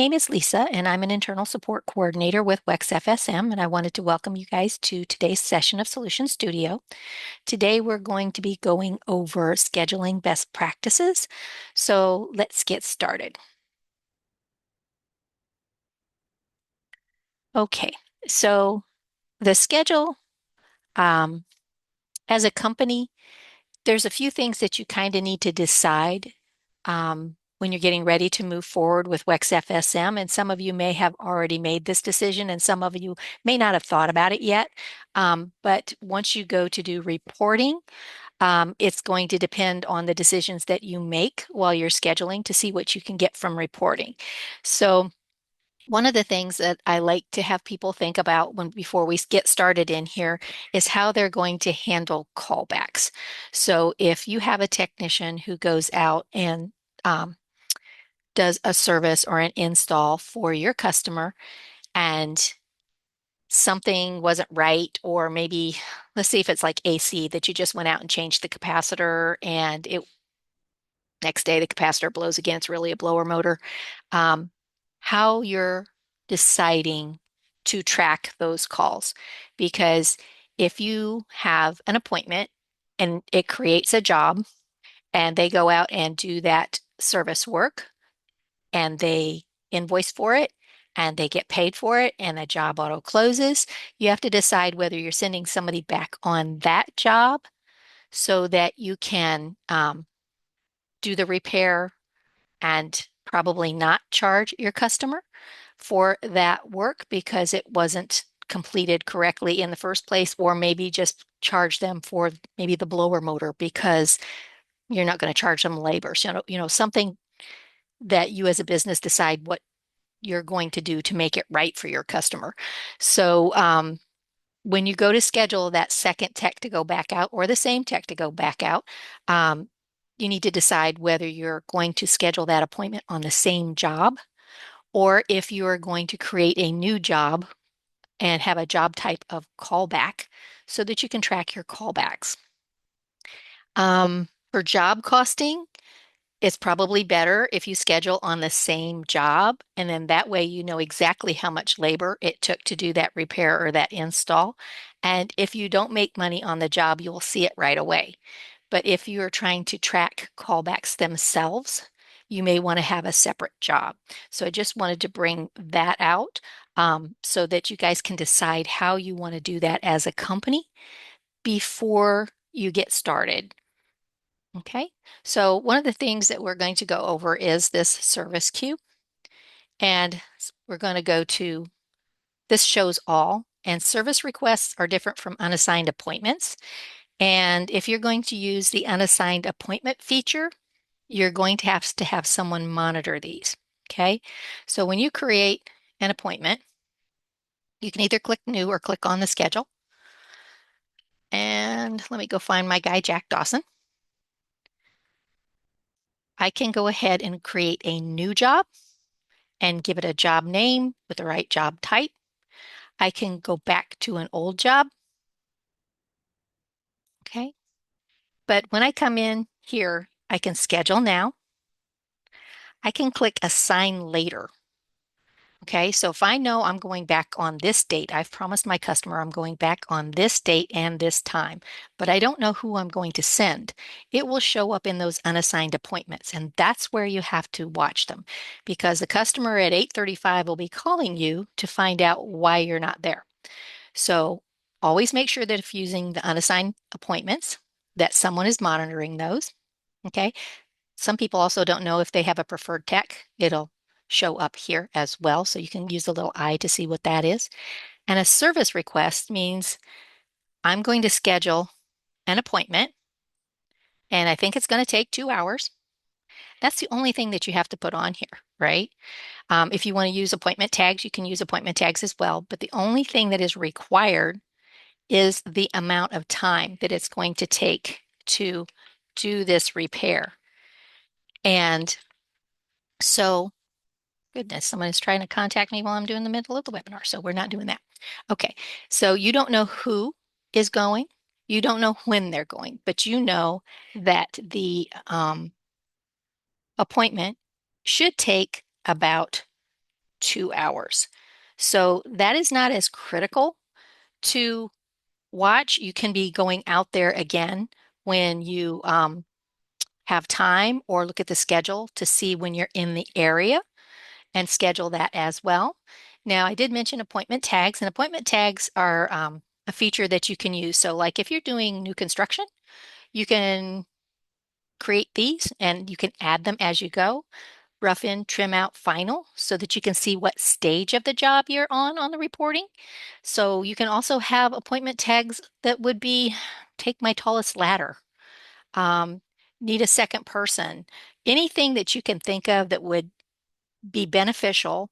Name is Lisa, and I'm an internal support coordinator with WEX FSM, and I wanted to welcome you guys to today's session of Solution Studio. Today, we're going to be going over scheduling best practices. So let's get started. Okay, so the schedule, um, as a company, there's a few things that you kind of need to decide when you're getting ready to move forward with WEX FSM. And some of you may have already made this decision, and some of you may not have thought about it yet. But once you go to do reporting, it's going to depend on the decisions that you make while you're scheduling to see what you can get from reporting. So one of the things that I like to have people think about before we get started in here is how they're going to handle callbacks. So if you have a technician who goes out and um, does a service or an install for your customer and something wasn't right, or maybe let's see if it's like AC that you just went out and changed the capacitor and it next day the capacitor blows again, it's really a blower motor. Um, how you're deciding to track those calls. Because if you have an appointment and it creates a job and they go out and do that service work and they invoice for it and they get paid for it and the job auto closes, you have to decide whether you're sending somebody back on that job so that you can do the repair and probably not charge your customer for that work because it wasn't completed correctly in the first place, or maybe just charge them for maybe the blower motor because you're not going to charge them labor. So, something that you as a business decide what you're going to do to make it right for your customer. So, when you go to schedule that second tech to go back out or the same tech to go back out, um, you need to decide whether you're going to schedule that appointment on the same job or if you are going to create a new job and have a job type of callback so that you can track your callbacks. For job costing, it's probably better if you schedule on the same job, and then that way you know exactly how much labor it took to do that repair or that install. And if you don't make money on the job, you'll see it right away. But if you are trying to track callbacks themselves, you may want to have a separate job. So I just wanted to bring that out so that you guys can decide how you want to do that as a company before you get started. Okay, so one of the things that we're going to go over is this service queue, and we're going to go to this shows all, and service requests are different from unassigned appointments. And if you're going to use the unassigned appointment feature, you're going to have someone monitor these. Okay, so when you create an appointment, you can either click new or click on the schedule. And let me go find my guy, Jack Dawson. I can go ahead and create a new job and give it a job name with the right job type. I can go back to an old job. Okay. But when I come in here, I can schedule now. I can click assign later. Okay, so if I know I'm going back on this date, I've promised my customer I'm going back on this date and this time, but I don't know who I'm going to send. It will show up in those unassigned appointments, and that's where you have to watch them because the customer at 8:35 will be calling you to find out why you're not there. So always make sure that if using the unassigned appointments, that someone is monitoring those. Okay, some people also don't know if they have a preferred tech. It'll show up here as well. So you can use a little eye to see what that is. And a service request means I'm going to schedule an appointment and I think it's going to take 2 hours. That's the only thing that you have to put on here, right? If you want to use appointment tags, you can use appointment tags as well. But the only thing that is required is the amount of time that it's going to take to do this repair. And so goodness, someone is trying to contact me while I'm doing the middle of the webinar, so we're not doing that. Okay, so you don't know who is going, you don't know when they're going, but you know that the appointment should take about 2 hours. So that is not as critical to watch. You can be going out there again when you have time, or look at the schedule to see when you're in the area and schedule that as well. Now, I did mention appointment tags, and appointment tags are a feature that you can use. So, like if you're doing new construction, you can create these and you can add them as you go. Rough in, trim out, final, so that you can see what stage of the job you're on the reporting. So you can also have appointment tags that would be take my tallest ladder, um, need a second person, anything that you can think of that would be beneficial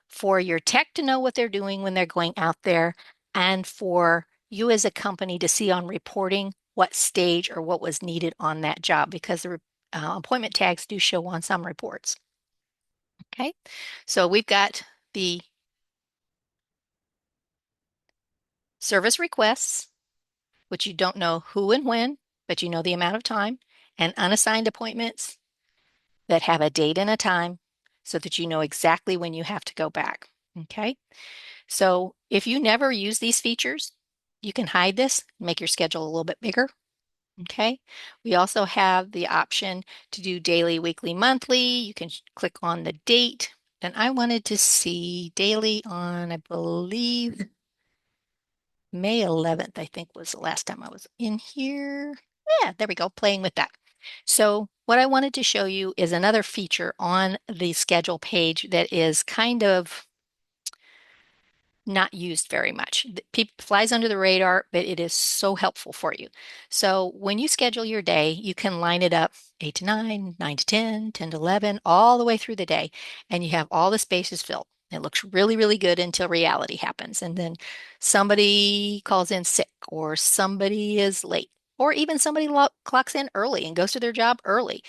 for your tech to know what they're doing when they're going out there, and for you as a company to see on reporting what stage or what was needed on that job, because the appointment tags do show on some reports. Okay, so we've got the service requests, which you don't know who and when, but you know the amount of time, and unassigned appointments that have a date and a time so that you know exactly when you have to go back. Okay, so if you never use these features, you can hide this, make your schedule a little bit bigger. Okay, we also have the option to do daily, weekly, monthly. You can click on the date. And I wanted to see daily on, I believe, May 11th, I think was the last time I was in here. Yeah, there we go, playing with that. So what I wanted to show you is another feature on the schedule page that is kind of not used very much. It flies under the radar, but it is so helpful for you. So when you schedule your day, you can line it up 8 to 9, 9 to 10, 10 to 11, all the way through the day, and you have all the spaces filled. It looks really, really good until reality happens. And then somebody calls in sick, or somebody is late, or even somebody clocks in early and goes to their job early.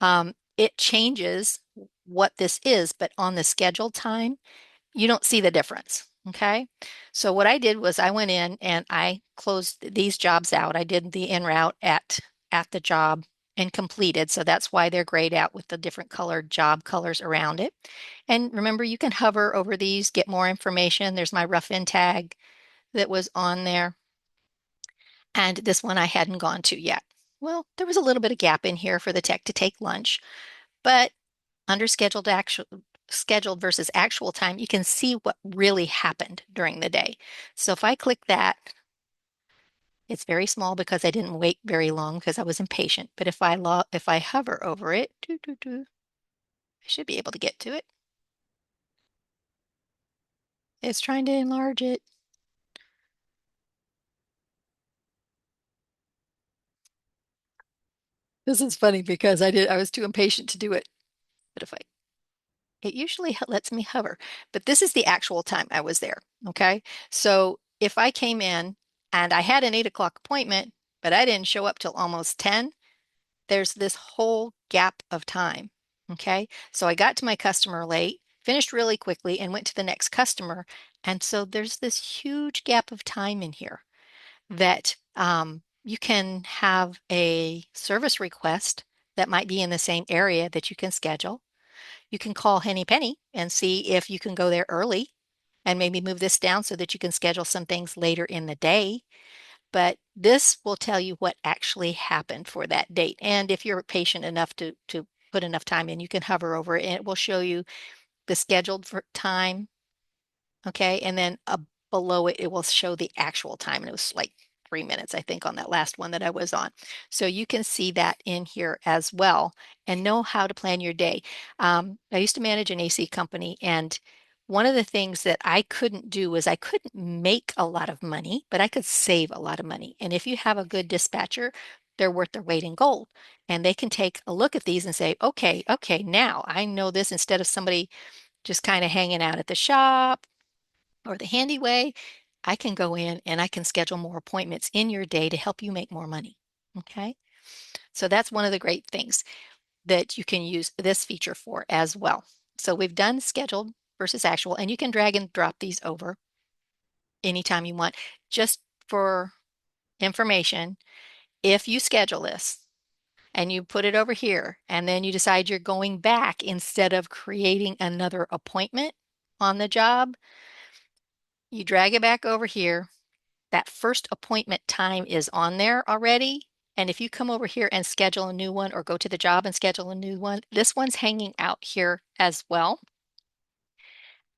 It changes what this is, but on the scheduled time, you don't see the difference. Okay. So what I did was I went in and I closed these jobs out. I did the en route at the job and completed. So that's why they're grayed out with the different colored job colors around it. And remember, you can hover over these, get more information. There's my rough in tag that was on there. And this one I hadn't gone to yet. Well, there was a little bit of gap in here for the tech to take lunch, but under scheduled versus actual time, you can see what really happened during the day. So if I click that, it's very small because I didn't wait very long because I was impatient. But if I hover over it, I should be able to get to it. It's trying to enlarge it. This is funny because I was too impatient to do it. But if I it usually lets me hover, but this is the actual time I was there. Okay. So if I came in and I had an 8 o'clock appointment, but I didn't show up till almost 10, there's this whole gap of time. Okay. So I got to my customer late, finished really quickly, and went to the next customer. And so there's this huge gap of time in here that you can have a service request that might be in the same area that you can schedule. You can call Henny Penny and see if you can go there early and maybe move this down so that you can schedule some things later in the day. But this will tell you what actually happened for that date. And if you're patient enough to put enough time in, you can hover over it and it will show you the scheduled for time. Okay. And then below it, it will show the actual time. And it was like 3 minutes, I think, on that last one that I was on. So you can see that in here as well and know how to plan your day. I used to manage an AC company, and one of the things that I couldn't do was I couldn't make a lot of money, but I could save a lot of money. And if you have a good dispatcher, they're worth their weight in gold. And they can take a look at these and say, okay, now I know this, instead of somebody just kind of hanging out at the shop or the handy way, I can go in and I can schedule more appointments in your day to help you make more money. Okay. So that's one of the great things that you can use this feature for as well. So we've done scheduled versus actual, and you can drag and drop these over anytime you want. Just for information, if you schedule this and you put it over here and then you decide you're going back instead of creating another appointment, on the job, you drag it back over here. That first appointment time is on there already. And if you come over here and schedule a new one or go to the job and schedule a new one, this one's hanging out here as well.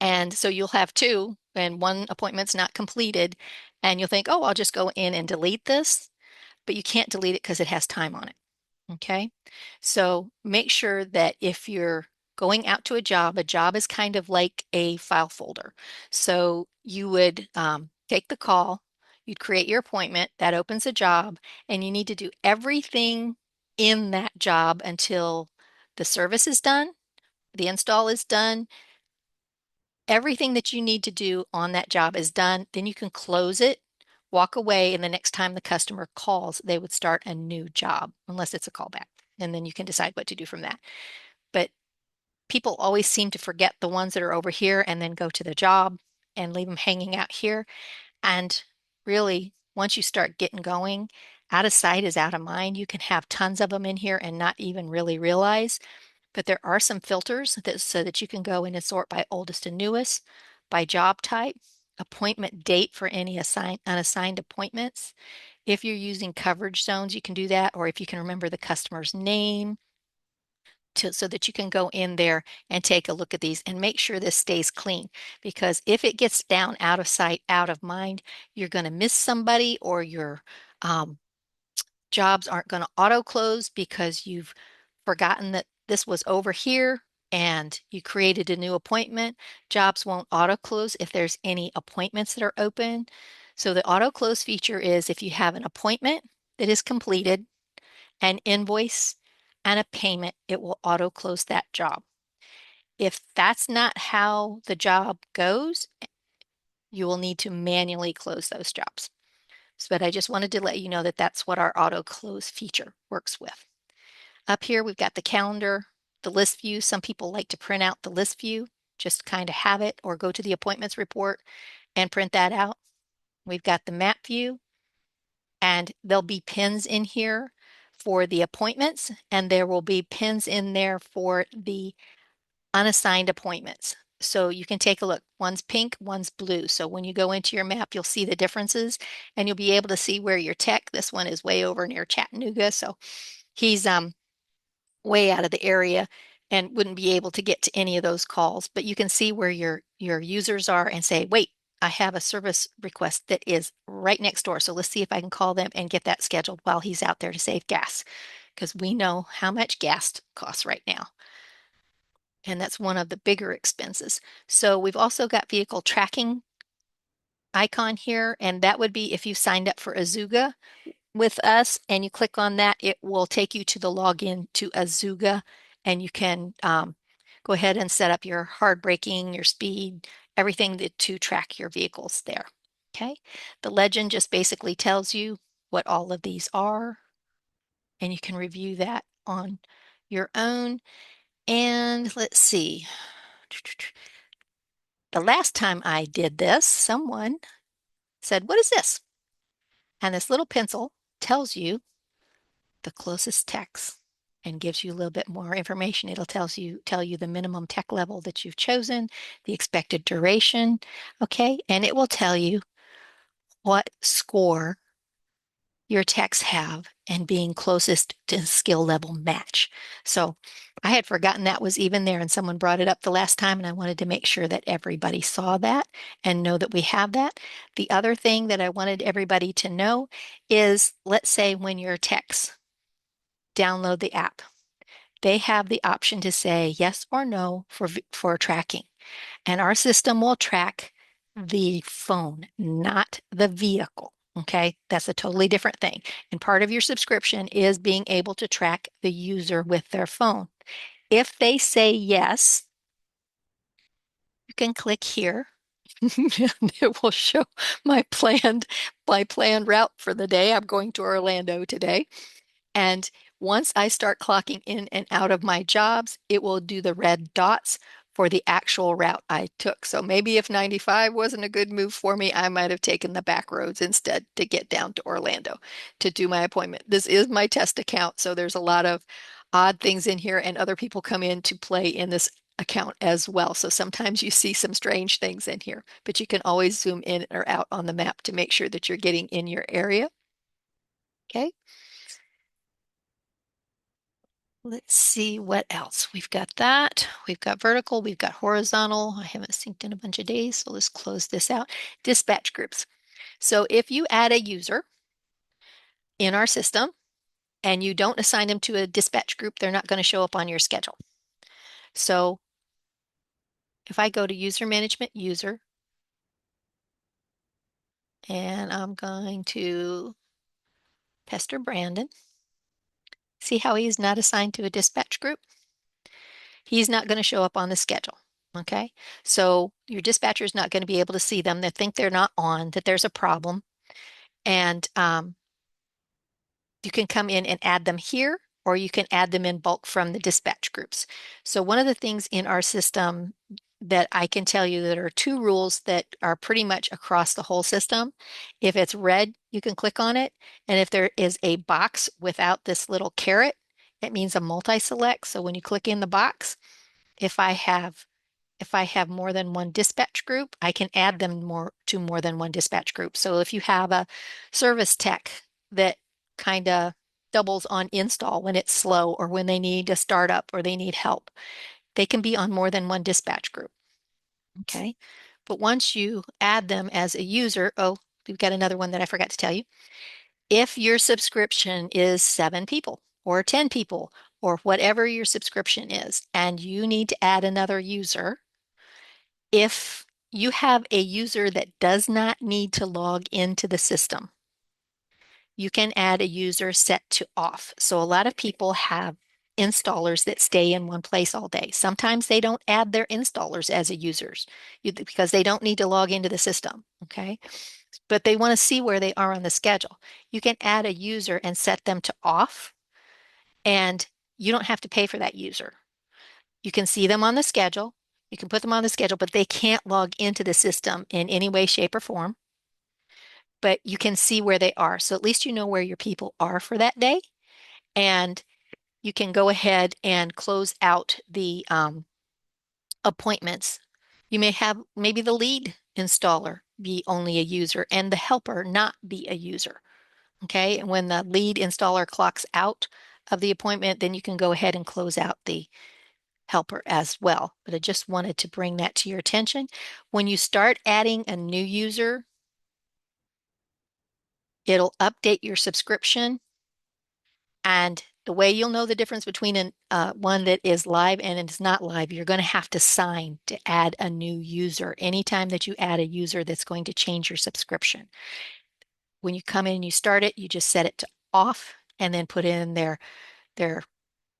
And so you'll have two, and one appointment's not completed. And you'll think, oh, I'll just go in and delete this. But you can't delete it because it has time on it. Okay. So make sure that if you're going out to a job is kind of like a file folder. So you would take the call, you'd create your appointment, that opens a job, and you need to do everything in that job until the service is done, the install is done, everything that you need to do on that job is done. Then you can close it, walk away, and the next time the customer calls, they would start a new job, unless it's a callback. And then you can decide what to do from that. But people always seem to forget the ones that are over here and then go to the job and leave them hanging out here. And really, once you start getting going, out of sight is out of mind. You can have tons of them in here and not even really realize. But there are some filters that so that you can go in and sort by oldest to newest, by job type, appointment date for any unassigned appointments. If you're using coverage zones, you can do that, or if you can remember the customer's name so that you can go in there and take a look at these and make sure this stays clean. Because if it gets down out of sight, out of mind, you're going to miss somebody, or your um, jobs aren't going to auto close because you've forgotten that this was over here and you created a new appointment. Jobs won't auto close if there's any appointments that are open. So the auto close feature is if you have an appointment that is completed, an invoice, and a payment, it will auto close that job. If that's not how the job goes, you will need to manually close those jobs. But I just wanted to let you know that that's what our auto close feature works with. Up here, we've got the calendar, the list view. Some people like to print out the list view, just kind of have it, or go to the appointments report and print that out. We've got the map view, and there'll be pins in here for the appointments, and there will be pins in there for the unassigned appointments. So you can take a look. One's pink, one's blue. So when you go into your map, you'll see the differences, and you'll be able to see where your tech, this one is way over near Chattanooga. So he's way out of the area and wouldn't be able to get to any of those calls. But you can see where your users are and say, wait, I have a service request that is right next door. So let's see if I can call them and get that scheduled while he's out there to save gas, because we know how much gas costs right now. And that's one of the bigger expenses. So we've also got vehicle tracking icon here, and that would be if you signed up for Azuga with us and you click on that, it will take you to the login to Azuga, and you can go ahead and set up your hard braking, your speed, everything to track your vehicles there. Okay. The legend just basically tells you what all of these are, and you can review that on your own. And let's see. The last time I did this, someone said, "What is this?" And this little pencil tells you the closest text and gives you a little bit more information. It'll tell you the minimum tech level that you've chosen, the expected duration, okay? And it will tell you what score your techs have and being closest to skill level match. So I had forgotten that was even there, and someone brought it up the last time, and I wanted to make sure that everybody saw that and know that we have that. The other thing that I wanted everybody to know is, let's say when your techs download the app, they have the option to say yes or no for tracking. And our system will track the phone, not the vehicle. Okay, that's a totally different thing. And part of your subscription is being able to track the user with their phone. If they say yes, you can click here. And it will show my planned route for the day. I'm going to Orlando today. And once I start clocking in and out of my jobs, it will do the red dots for the actual route I took. So maybe if 95 wasn't a good move for me, I might have taken the back roads instead to get down to Orlando to do my appointment. This is my test account, so there's a lot of odd things in here, and other people come in to play in this account as well. So sometimes you see some strange things in here, but you can always zoom in or out on the map to make sure that you're getting in your area. Okay. Let's see what else. We've got that. We've got vertical. We've got horizontal. I haven't synced in a bunch of days, so let's close this out. Dispatch groups. So if you add a user in our system and you don't assign them to a dispatch group, they're not going to show up on your schedule. So if I go to user management user, and I'm going to pester Brandon, see how he's not assigned to a dispatch group? He's not going to show up on the schedule. Okay, so your dispatcher is not going to be able to see them. They think they're not on, that there's a problem. And you can come in and add them here, or you can add them in bulk from the dispatch groups. So one of the things in our system that I can tell you that are two rules that are pretty much across the whole system. If it's red, you can click on it. And if there is a box without this little caret, it means a multi-select. So when you click in the box, if I have more than one dispatch group, I can add them to more than one dispatch group. So if you have a service tech that kind of doubles on install when it's slow or when they need a startup or they need help, they can be on more than one dispatch group. Okay. But once you add them as a user, oh, we've got another one that I forgot to tell you. If your subscription is 7 people or 10 people or whatever your subscription is, and you need to add another user, if you have a user that does not need to log into the system, you can add a user set to off. So a lot of people have installers that stay in one place all day. Sometimes they don't add their installers as a users because they don't need to log into the system. Okay. But they want to see where they are on the schedule. You can add a user and set them to off, and you don't have to pay for that user. You can see them on the schedule. You can put them on the schedule, but they can't log into the system in any way, shape, or form. But you can see where they are. So at least you know where your people are for that day. And you can go ahead and close out the appointments. You may have maybe the lead installer be only a user and the helper not be a user. Okay. And when the lead installer clocks out of the appointment, then you can go ahead and close out the helper as well. But I just wanted to bring that to your attention. When you start adding a new user, it'll update your subscription. And the way you'll know the difference between one that is live and is not live, you're going to have to sign to add a new user. Anytime that you add a user that's going to change your subscription. When you come in and you start it, you just set it to off and then put in their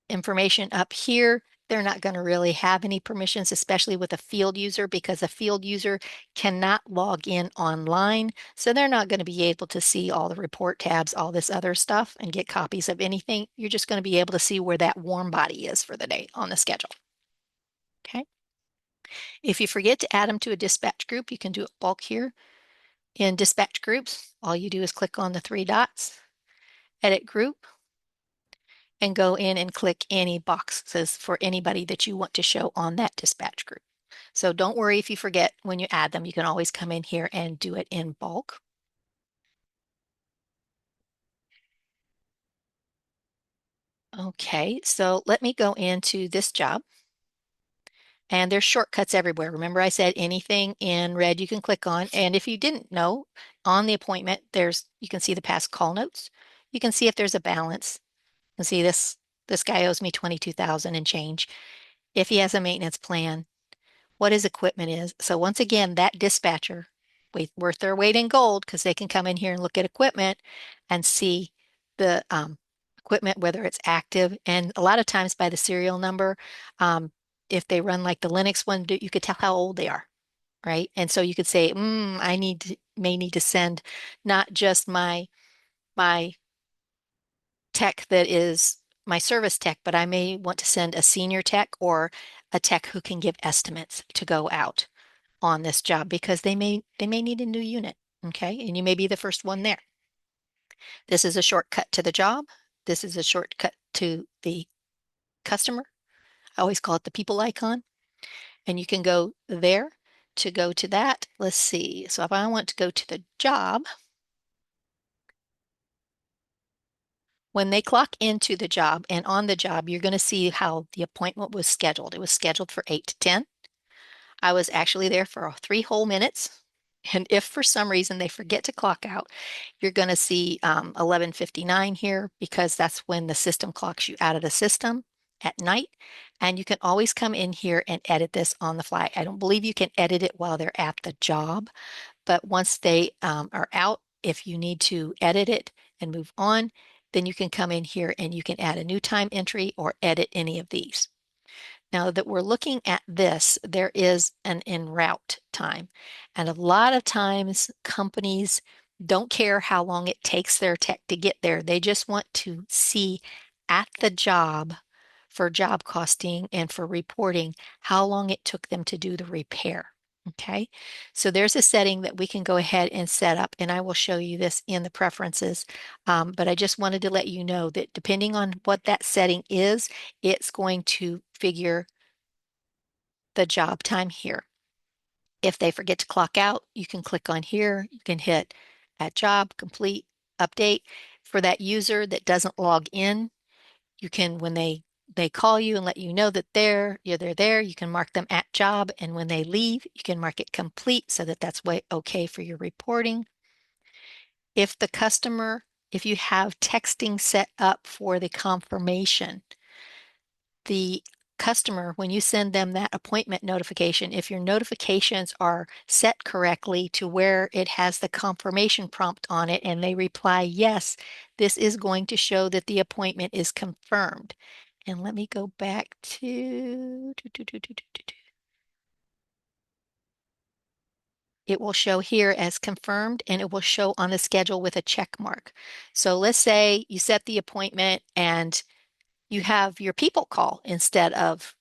information up here. They're not going to really have any permissions, especially with a field user, because a field user cannot log in online. So they're not going to be able to see all the report tabs, all this other stuff, and get copies of anything. You're just going to be able to see where that warm body is for the day on the schedule. Okay. If you forget to add them to a dispatch group, you can do it bulk here. In dispatch groups, all you do is click on the 3 dots, edit group, and go in and click any boxes for anybody that you want to show on that dispatch group. So don't worry if you forget when you add them. You can always come in here and do it in bulk. Okay, so let me go into this job. And there's shortcuts everywhere. Remember I said anything in red you can click on. And if you didn't know, on the appointment, you can see the past call notes. You can see if there's a balance. You can see this guy owes me 22,000 and change. If he has a maintenance plan, what his equipment is. So once again, that dispatcher, worth their weight in gold because they can come in here and look at equipment and see the equipment, whether it's active. And a lot of times by the serial number, if they run like the Linux one, you could tell how old they are, right? And so you could say, may need to send not just my tech that is my service tech, but I may want to send a senior tech or a tech who can give estimates to go out on this job because they may need a new unit. Okay. And you may be the first one there. This is a shortcut to the job. This is a shortcut to the customer. I always call it the people icon. And you can go there to go to that. Let's see. So if I want to go to the job, when they clock into the job and on the job, you're going to see how the appointment was scheduled. It was scheduled for 8 to 10. I was actually there for 3 whole minutes. And if for some reason they forget to clock out, you're going to see 11:59 here because that's when the system clocks you out of the system at night. And you can always come in here and edit this on the fly. I don't believe you can edit it while they're at the job, but once they are out, if you need to edit it and move on, then you can come in here and you can add a new time entry or edit any of these. Now that we're looking at this, there is an en route time. And a lot of times companies don't care how long it takes their tech to get there. They just want to see at the job for job costing and for reporting how long it took them to do the repair. Okay, so there's a setting that we can go ahead and set up, and I will show you this in the preferences. But I just wanted to let you know that depending on what that setting is, it's going to figure the job time here. If they forget to clock out, you can click on here, you can hit add job, complete, update. For that user that doesn't log in, you can, when they call you and let you know that they're there, you can mark them at job, and when they leave, you can mark it complete so that that's way okay for your reporting. If the customer, if you have texting set up for the confirmation, the customer, when you send them that appointment notification, if your notifications are set correctly to where it has the confirmation prompt on it and they reply yes, this is going to show that the appointment is confirmed. And let me go back to, it will show here as confirmed and it will show on the schedule with a check mark. So let's say you set the appointment and you have your people call instead of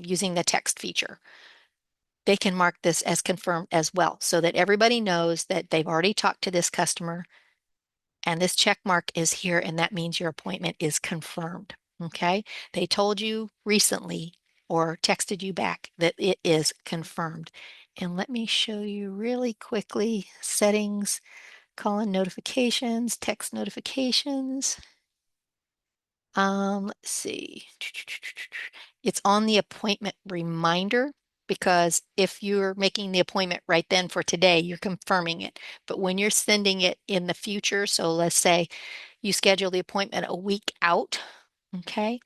using the text feature. They can mark this as confirmed as well so that everybody knows that they've already talked to this customer and this check mark is here and that means your appointment is confirmed. Okay. They told you recently or texted you back that it is confirmed. And let me show you really quickly settings, call-in notifications, text notifications. Let's see. It's on the appointment reminder because if you're making the appointment right then for today, you're confirming it. But when you're sending it in the future, so let's say you schedule the appointment a week out, okay,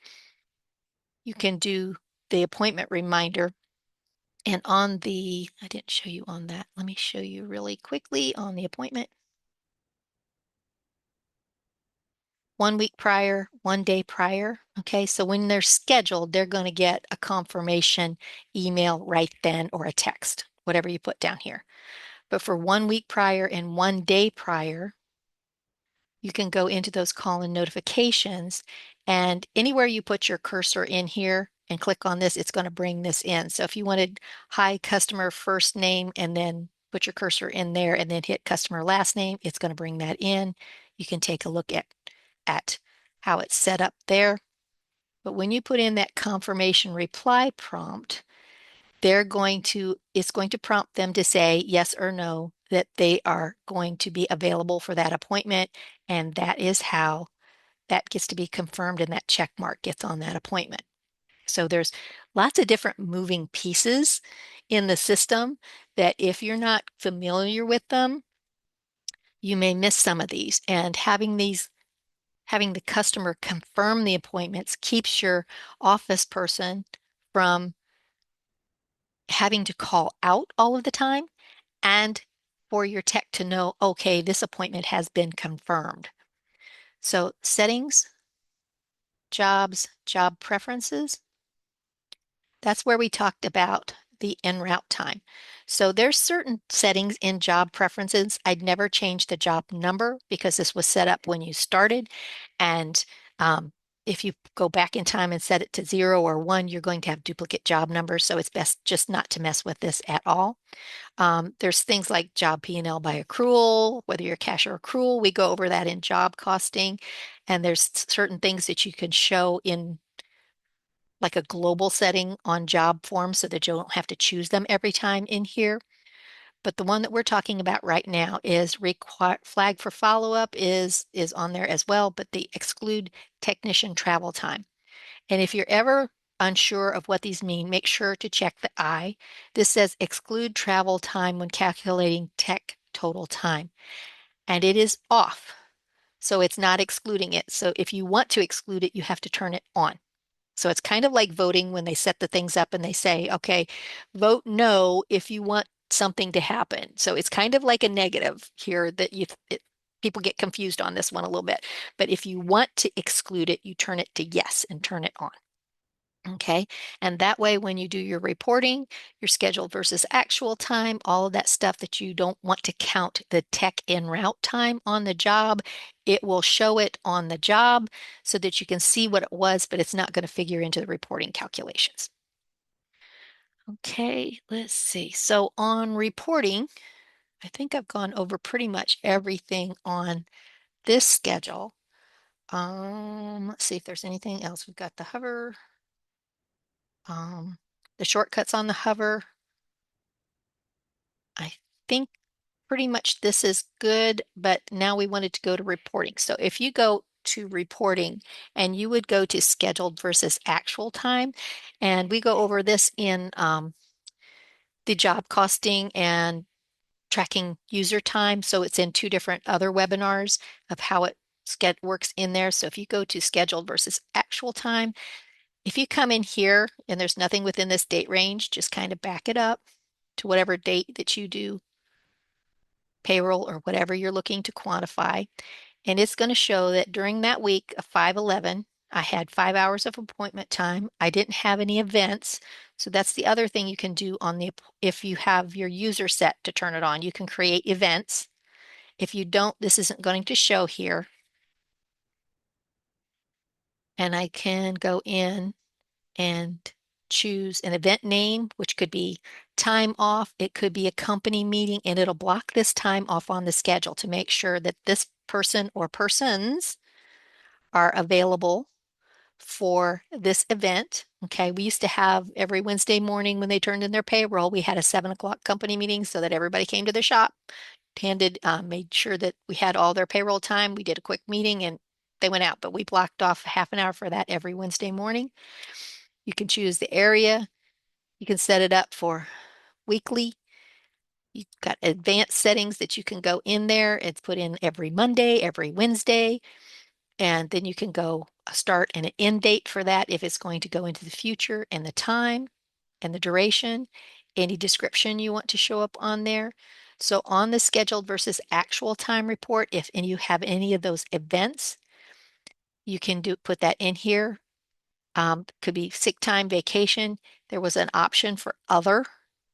you can do the appointment reminder. And on the, I didn't show you on that. Let me show you really quickly on the appointment. 1 week prior, 1 day prior. Okay, so when they're scheduled, they're going to get a confirmation email right then or a text, whatever you put down here. But for 1 week prior and 1 day prior, you can go into those call-in notifications and anywhere you put your cursor in here and click on this, it's going to bring this in. So if you wanted hi customer first name and then put your cursor in there and then hit customer last name, it's going to bring that in. You can take a look at how it's set up there. But when you put in that confirmation reply prompt, it's going to prompt them to say yes or no that they are going to be available for that appointment. And that is how that gets to be confirmed and that check mark gets on that appointment. So there's lots of different moving pieces in the system that if you're not familiar with them, you may miss some of these. And having the customer confirm the appointments keeps your office person from having to call out all of the time and for your tech to know, okay, this appointment has been confirmed. So settings, jobs, job preferences, that's where we talked about the en route time. So there's certain settings in job preferences. I'd never change the job number because this was set up when you started. And if you go back in time and set it to 0 or 1, you're going to have duplicate job numbers. So it's best just not to mess with this at all. There's things like job P&L by accrual, whether you're cash or accrual. We go over that in job costing. And there's certain things that you can show in like a global setting on job forms so that you don't have to choose them every time in here. But the one that we're talking about right now is require flag for follow-up is on there as well, but the exclude technician travel time. And if you're ever unsure of what these mean, make sure to check the I. This says exclude travel time when calculating tech total time, and it is off. So it's not excluding it. So if you want to exclude it, you have to turn it on. So it's kind of like voting when they set the things up and they say, okay, vote no if you want something to happen. So it's kind of like a negative here that people get confused on this one a little bit. But if you want to exclude it, you turn it to yes and turn it on. Okay. And that way, when you do your reporting, your scheduled versus actual time, all of that stuff that you don't want to count the tech en route time on the job, it will show it on the job so that you can see what it was, but it's not going to figure into the reporting calculations. Okay, let's see. So on reporting, I think I've gone over pretty much everything on this schedule. Let's see if there's anything else. We've got the hover. Um, the shortcuts on the hover. I think pretty much this is good, but now we wanted to go to reporting. So if you go to reporting and you would go to scheduled versus actual time, and we go over this in the job costing and tracking user time. So it's in two different other webinars of how it works in there. So if you go to scheduled versus actual time, if you come in here and there's nothing within this date range, just kind of back it up to whatever date that you do payroll or whatever you're looking to quantify. And it's going to show that during that week of 5/11, I had 5 hours of appointment time. I didn't have any events. So that's the other thing you can do on the, if you have your user set to turn it on, you can create events. If you don't, this isn't going to show here. And I can go in and choose an event name, which could be time off. It could be a company meeting, and it'll block this time off on the schedule to make sure that this person or persons are available for this event. Okay, we used to have every Wednesday morning when they turned in their payroll, we had a 7 o'clock company meeting so that everybody came to the shop, made sure that we had all their payroll time. We did a quick meeting and they went out, but we blocked off half an hour for that every Wednesday morning. You can choose the area. You can set it up for weekly. You've got advanced settings that you can go in there. It's put in every Monday, every Wednesday, and then you can go a start and an end date for that if it's going to go into the future, and the time and the duration, any description you want to show up on there. So on the scheduled versus actual time report, if you have any of those events, you can put that in here. Could be sick time, vacation. There was an option for other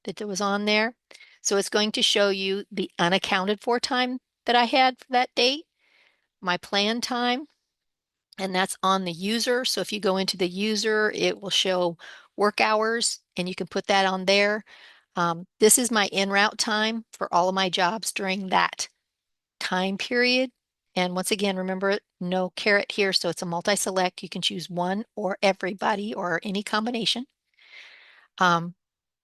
that was on there. So it's going to show you the unaccounted for time that I had for that date, my plan time, and that's on the user. So if you go into the user, it will show work hours and you can put that on there. This is my en route time for all of my jobs during that time period. And once again, remember no caret here, so it's a multi-select. You can choose one or everybody or any combination. Um,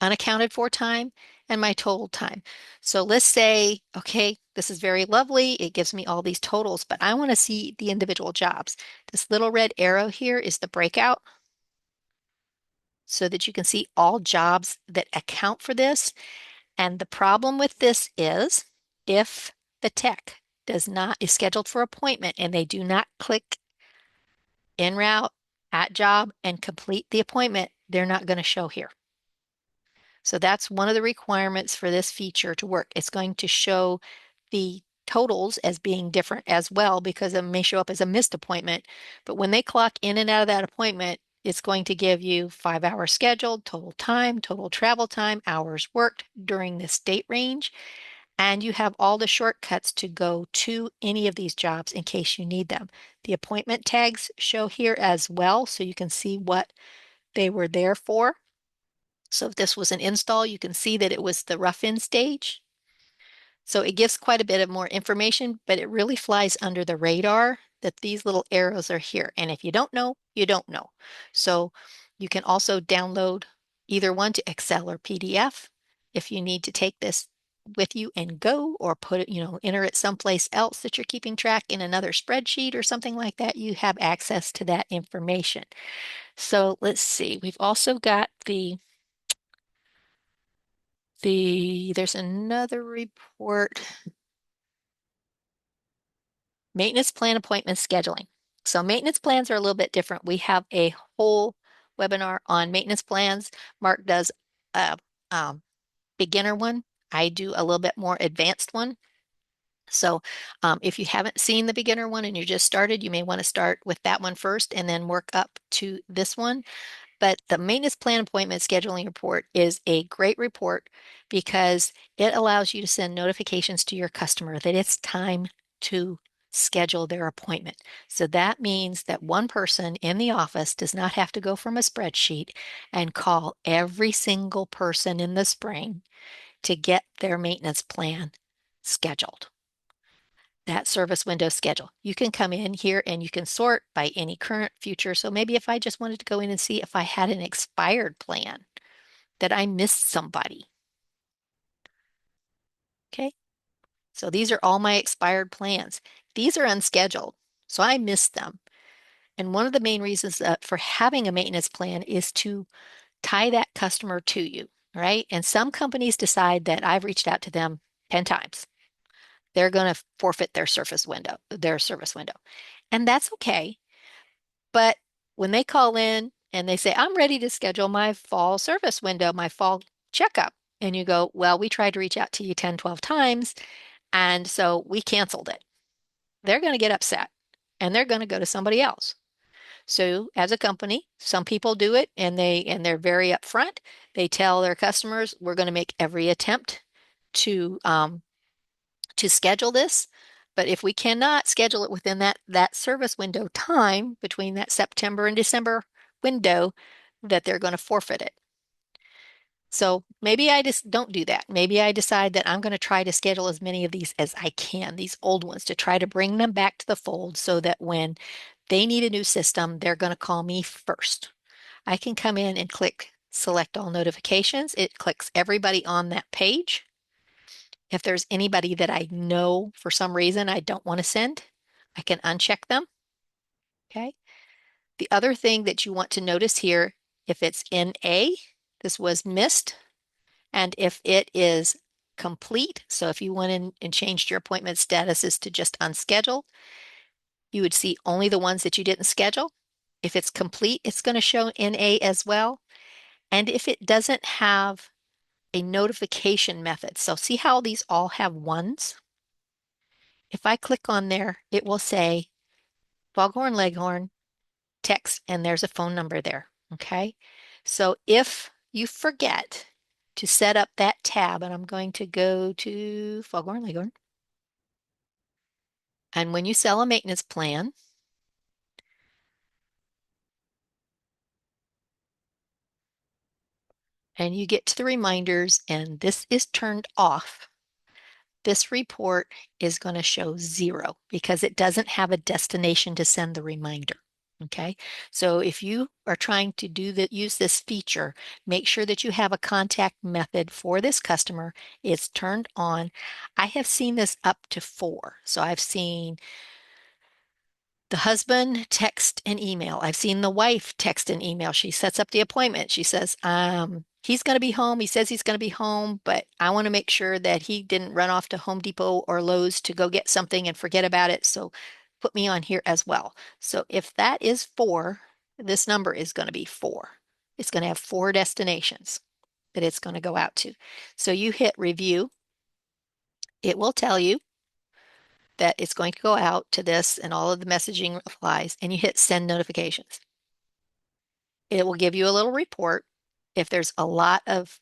unaccounted for time and my total time. So let's say, okay, this is very lovely. It gives me all these totals, but I want to see the individual jobs. This little red arrow here is the breakout so that you can see all jobs that account for this. And the problem with this is if the tech is scheduled for appointment and they do not click en route at job and complete the appointment, they're not going to show here. So that's one of the requirements for this feature to work. It's going to show the totals as being different as well because it may show up as a missed appointment. But when they clock in and out of that appointment, it's going to give you 5 hours scheduled, total time, total travel time, hours worked during this date range. And you have all the shortcuts to go to any of these jobs in case you need them. The appointment tags show here as well, so you can see what they were there for. So if this was an install, you can see that it was the rough-in stage. So it gives quite a bit of more information, but it really flies under the radar that these little arrows are here. And if you don't know, you don't know. So You can also download either one to Excel or PDF if you need to take this with you and go, or put it, enter it someplace else that you're keeping track in another spreadsheet or something like that. You have access to that information. So let's see. We've also got there's another report, maintenance plan appointment scheduling. So maintenance plans are a little bit different. We have a whole webinar on maintenance plans. Mark does a beginner one. I do a little bit more advanced one. So if you haven't seen the beginner one and you just started, you may want to start with that one first and then work up to this one. But the maintenance plan appointment scheduling report is a great report because it allows you to send notifications to your customer that it's time to schedule their appointment. So that means that one person in the office does not have to go from a spreadsheet and call every single person in the spring to get their maintenance plan scheduled. That service window schedule. You can come in here and you can sort by any current, future. So maybe if I just wanted to go in and see if I had an expired plan that I missed somebody. Okay. So these are all my expired plans. These are unscheduled. So I missed them. And one of the main reasons for having a maintenance plan is to tie that customer to you, right? And some companies decide that I've reached out to them 10 times. They're going to forfeit their service window. And that's okay. But when they call in and they say, I'm ready to schedule my fall service window, my fall checkup, and you go, well, we tried to reach out to you 10, 12 times, and so we canceled it. They're going to get upset and they're going to go to somebody else. So as a company, some people do it and they're very upfront. They tell their customers, we're going to make every attempt to schedule this. But if we cannot schedule it within that service window time between that September and December window, that they're going to forfeit it. So maybe I just don't do that. Maybe I decide that I'm going to try to schedule as many of these as I can, these old ones, to try to bring them back to the fold so that when they need a new system, they're going to call me first. I can come in and click select all notifications. It clicks everybody on that page. If there's anybody that I know for some reason I don't want to send, I can uncheck them. Okay. The other thing that you want to notice here, if it's NA, this was missed, and if it is complete, so if you went in and changed your appointment statuses to just unscheduled, you would see only the ones that you didn't schedule. If it's complete, it's going to show NA as well. And if it doesn't have a notification method, so see how these all have ones? If I click on there, it will say Foghorn Leghorn text, and there's a phone number there. Okay. So if you forget to set up that tab, and I'm going to go to Foghorn Leghorn, and when you sell a maintenance plan, and you get to the reminders, and this is turned off, this report is going to show 0 because it doesn't have a destination to send the reminder. Okay, so if you are trying to use this feature, make sure that you have a contact method for this customer. It's turned on. I have seen this up to 4. So I've seen the husband text and email. I've seen the wife text and email. She sets up the appointment. She says, he's going to be home. He says he's going to be home, but I want to make sure that he didn't run off to Home Depot or Lowe's to go get something and forget about it. So put me on here as well. So if that is 4, this number is going to be 4. It's going to have 4 destinations that it's going to go out to. So you hit review. It will tell you that it's going to go out to this and all of the messaging applies, and you hit send notifications. It will give you a little report. If there's a lot of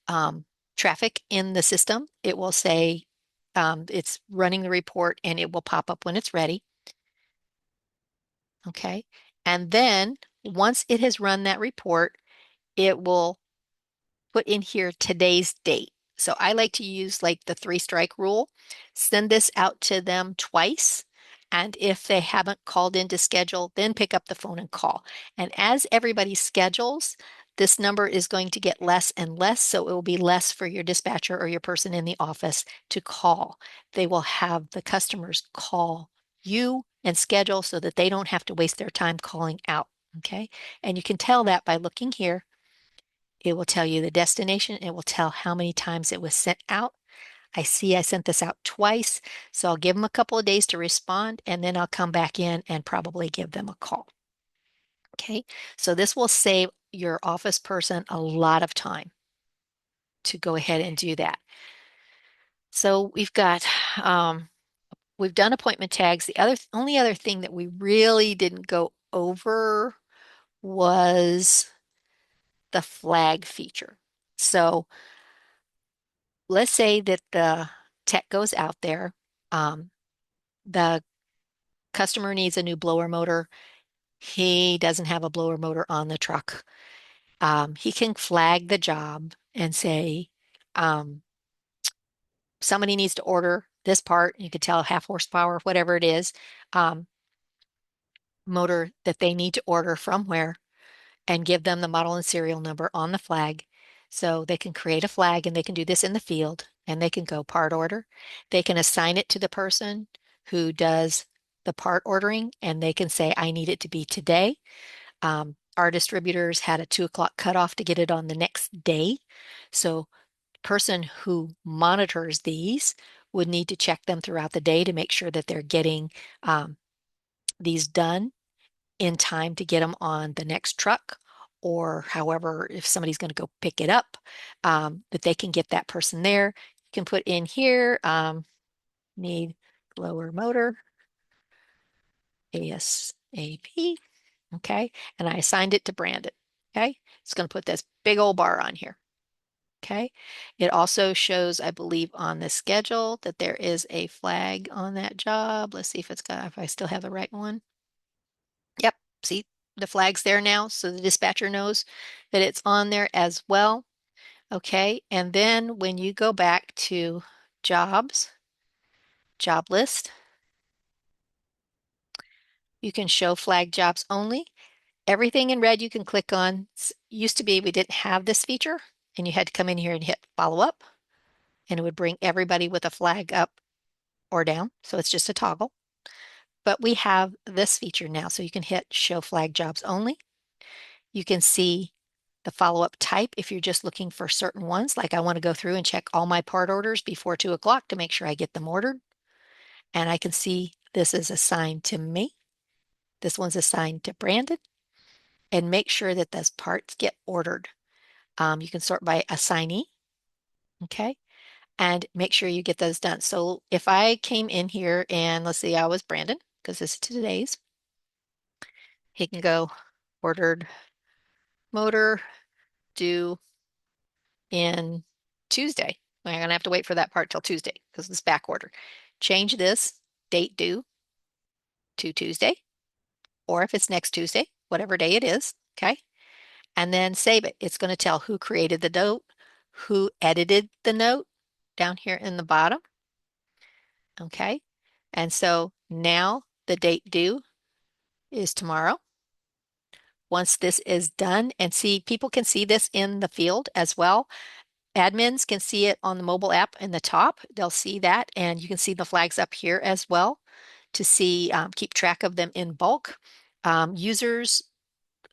traffic in the system, it will say it's running the report, and it will pop up when it's ready. Okay. And then once it has run that report, it will put in here today's date. So I like to use like the 3-strike rule, send this out to them twice. And if they haven't called in to schedule, then pick up the phone and call. And as everybody schedules, This number is going to get less and less, so it will be less for your dispatcher or your person in the office to call. They will have the customers call you and schedule so that they don't have to waste their time calling out. Okay. And you can tell that by looking here. It will tell you the destination. It will tell how many times it was sent out. I see I sent this out twice, so I'll give them a couple of days to respond, and then I'll come back in and probably give them a call. Okay, so this will save your office person a lot of time to go ahead and do that. So we've done appointment tags. The only other thing that we really didn't go over was the flag feature. So let's say that the tech goes out there. The customer needs a new blower motor. He doesn't have a blower motor on the truck. He can flag the job and say, somebody needs to order this part. You could tell half horsepower, whatever it is, motor that they need to order from where, and give them the model and serial number on the flag. So they can create a flag and they can do this in the field and they can go part order. They can assign it to the person who does the part ordering and they can say, I need it to be today. Our distributors had a 2 o'clock cutoff to get it on the next day. So the person who monitors these would need to check them throughout the day to make sure that they're getting these done in time to get them on the next truck, or however, if somebody's going to go pick it up, that they can get that person there. You can put in here, need blower motor, ASAP, okay? And I assigned it to Brandon, okay? It's going to put this big old bar on here, okay? It also shows, I believe, on the schedule that there is a flag on that job. Let's see if I still have the right one. Yep, see the flag's there now, so the dispatcher knows that it's on there as well. Okay, and then when you go back to jobs, job list, you can show flag jobs only. Everything in red you can click on. Used to be we didn't have this feature, and you had to come in here and hit follow up, and it would bring everybody with a flag up or down. So it's just a toggle. But we have this feature now, so you can hit show flag jobs only. You can see the follow-up type if you're just looking for certain ones, like I want to go through and check all my part orders before 2 o'clock to make sure I get them ordered. And I can see this is assigned to me. This one's assigned to Brandon. And make sure that those parts get ordered. You can sort by assignee, okay? And make sure you get those done. So if I came in here and let's see, I was Brandon, because this is today's, he can go ordered motor due in Tuesday. I'm going to have to wait for that part till Tuesday because it's back order. Change this date due to Tuesday, or if it's next Tuesday, whatever day it is, okay? And then save it. It's going to tell who created the note, who edited the note down here in the bottom, okay? And so now the date due is tomorrow. Once this is done, and see, people can see this in the field as well. Admins can see it on the mobile app in the top. They'll see that, and you can see the flags up here as well to see, keep track of them in bulk. Users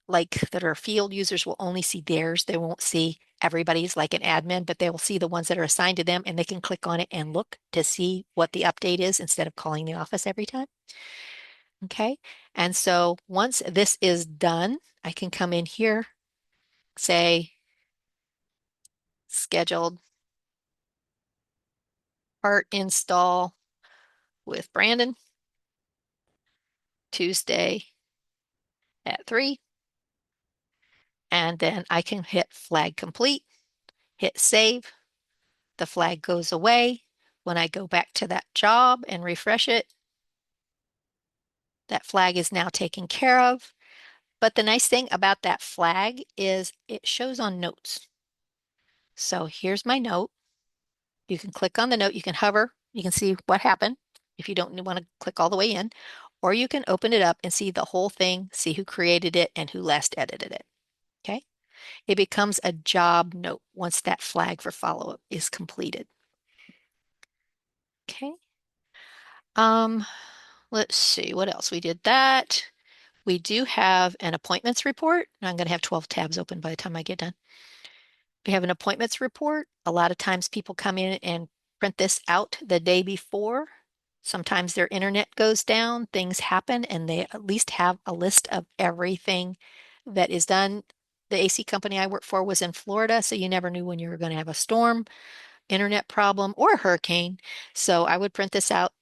like that are field users will only see theirs. They won't see everybody's like an admin, but they will see the ones that are assigned to them, and they can click on it and look to see what the update is instead of calling the office every time. Okay, and so once this is done, I can come in here, say scheduled part install with Brandon, Tuesday at 3. And then I can hit flag complete, hit save. The flag goes away. When I go back to that job and refresh it, that flag is now taken care of. But the nice thing about that flag is it shows on notes. So here's my note. You can click on the note, you can hover, you can see what happened if you don't want to click all the way in, or you can open it up and see the whole thing, see who created it and who last edited it. Okay. It becomes a job note once that flag for follow-up is completed. Okay. Um, let's see what else. We did that. We do have an appointments report. I'm going to have 12 tabs open by the time I get done. We have an appointments report. A lot of times people come in and print this out the day before. Sometimes their internet goes down, things happen, and they at least have a list of everything that is done. The AC company I worked for was in Florida, so you never knew when you were going to have a storm, internet problem, or a hurricane. So I would print this out,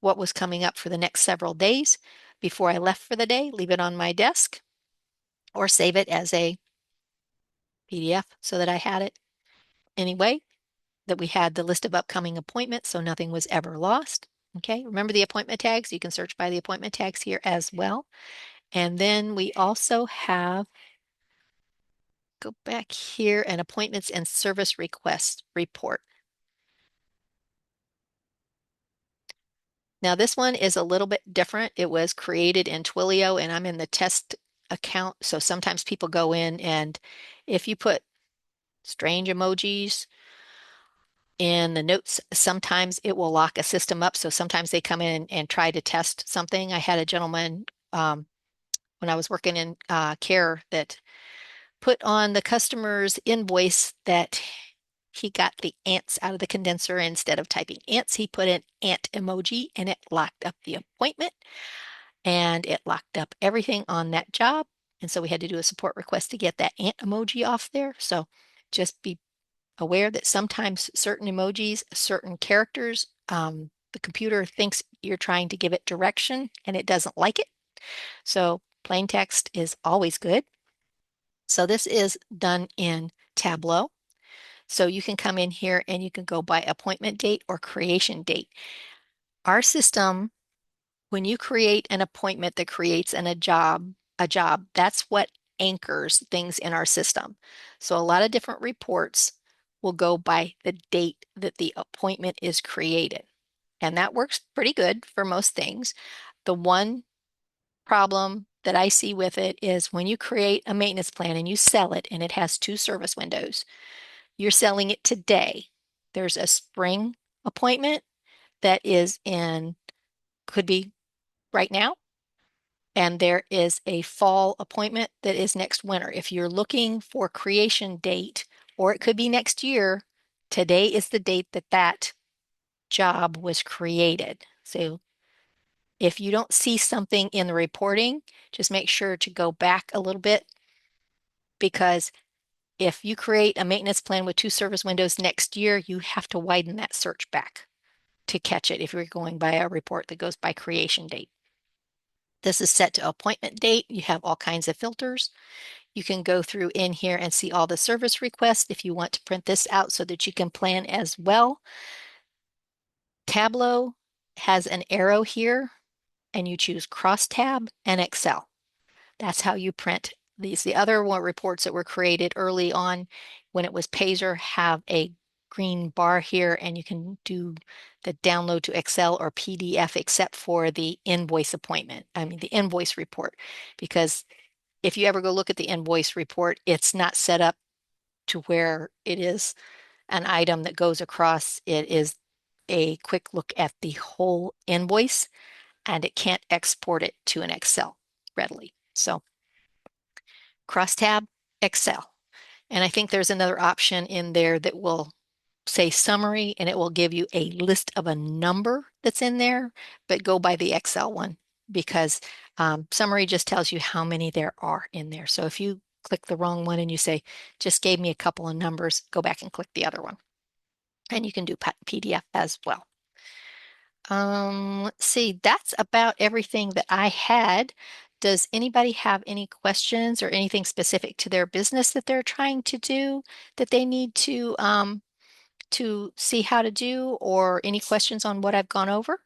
what was coming up for the next several days before I left for the day, leave it on my desk, or save it as a PDF so that I had it anyway, that we had the list of upcoming appointments so nothing was ever lost. Okay, remember the appointment tags? You can search by the appointment tags here as well. And then we also have, go back here, an appointments and service request report. Now this one is a little bit different. It was created in Twilio and I'm in the test account. So sometimes people go in and if you put strange emojis in the notes, sometimes it will lock a system up. So sometimes they come in and try to test something. I had a gentleman when I was working in care that put on the customer's invoice that he got the ants out of the condenser. Instead of typing ants, he put an ant emoji and it locked up the appointment and it locked up everything on that job. And so we had to do a support request to get that ant emoji off there. So just be aware that sometimes certain emojis, certain characters, the computer thinks you're trying to give it direction and it doesn't like it. So plain text is always good. So this is done in Tableau. So you can come in here and you can go by appointment date or creation date. Our system, when you create an appointment that creates a job, that's what anchors things in our system. So a lot of different reports will go by the date that the appointment is created. And that works pretty good for most things. The one problem that I see with it is when you create a maintenance plan and you sell it and it has two service windows, you're selling it today. There's a spring appointment that is in, could be right now, and there is a fall appointment that is next winter. If you're looking for creation date, or it could be next year, today is the date that that job was created. So if you don't see something in the reporting, just make sure to go back a little bit because if you create a maintenance plan with two service windows next year, you have to widen that search back to catch it if you're going by a report that goes by creation date. This is set to appointment date. You have all kinds of filters. You can go through in here and see all the service requests if you want to print this out so that you can plan as well. Tableau has an arrow here and you choose crosstab and Excel. That's how you print these. The other one reports that were created early on when it was Pazer have a green bar here and you can do the download to Excel or PDF except for the invoice appointment. I mean the invoice report, because if you ever go look at the invoice report, it's not set up to where it is an item that goes across. It is a quick look at the whole invoice and it can't export it to an Excel readily. So crosstab, Excel. And I think there's another option in there that will say summary and it will give you a list of a number that's in there, but go by the Excel one because summary just tells you how many there are in there. So if you click the wrong one and you say, just gave me a couple of numbers, go back and click the other one. And you can do PDF as well. Let's see, that's about everything that I had. Does anybody have any questions or anything specific to their business that they're trying to do that they need to see how to do, or any questions on what I've gone over?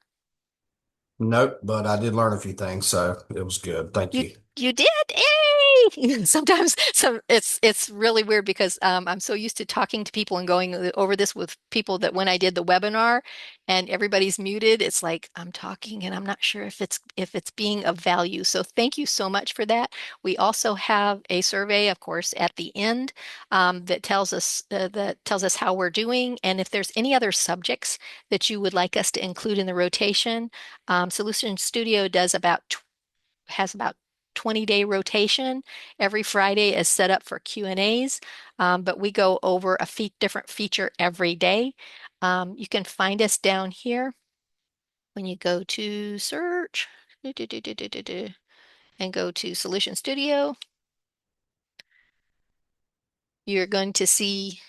Nope, but I did learn a few things, so it was good. Thank You you. you did? Yay! Sometimes it's really weird because I'm so used to talking to people and going over this with people that when I did the webinar and everybody's muted, it's like I'm talking and I'm not sure if it's being of value. So thank you so much for that. We also have a survey, of course, at the end that tells us how we're doing and if there's any other subjects that you would like us to include in the rotation. Solution Studio has about 20-day rotation. Every Friday is set up for Q&As, but we go over a different feature every day. You can find us down here when you go to search and go to Solution Studio. You're going to see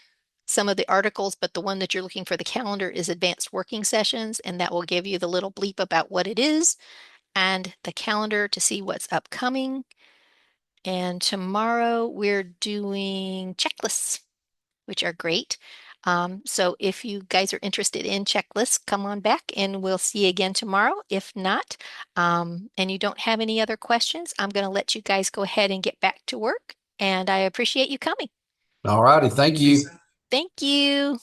some of the articles, but the one that you're looking for the calendar is Advanced Working Sessions, and that will give you the little bleep about what it is and the calendar to see what's upcoming. And tomorrow we're doing checklists, which are great. So if you guys are interested in checklists, come on back and we'll see you again tomorrow. If not, and you don't have any other questions, I'm going to let you guys go ahead and get back to work. And I appreciate you coming. All righty. Thank you. Thank you.